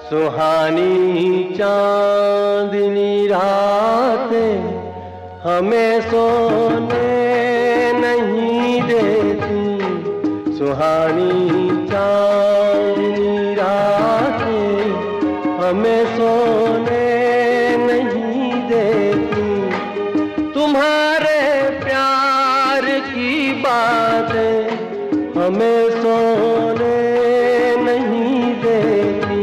सुहानी चांदनी रातें हमें सोने नहीं देती। सुहानी चांदनी रातें हमें सोने नहीं देती। तुम्हारे प्यार की बातें हमें सोने नहीं देती।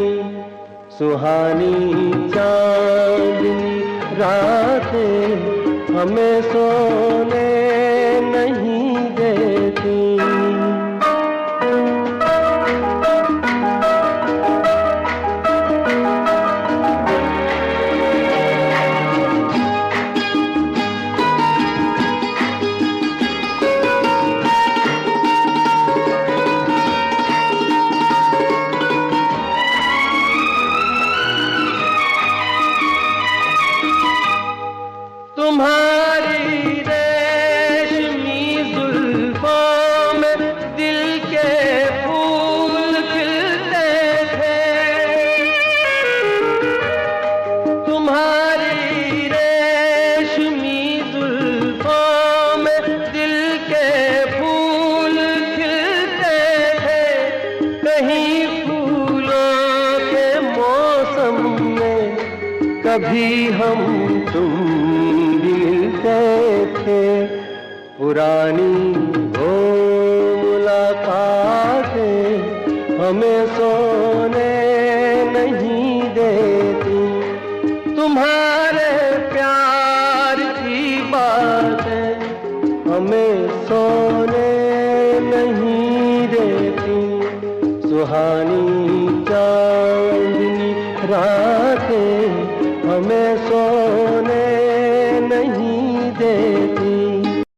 सुहानी चांदनी रातें हमें सोने नहीं देती। तुम्हारी रेशमी जुल्फों में दिल के फूल खिलते थे। तुम्हारी रेशमी जुल्फों में दिल के फूल खिलते थे। कहीं फूलों के मौसम में कभी हम तुम थे। पुरानी वो मुलाकातें हमें सोने नहीं देती। तुम्हारे प्यार की बातें हमें सोने नहीं देती। सुहानी चांदनी रातें हमें सोने नहीं देती।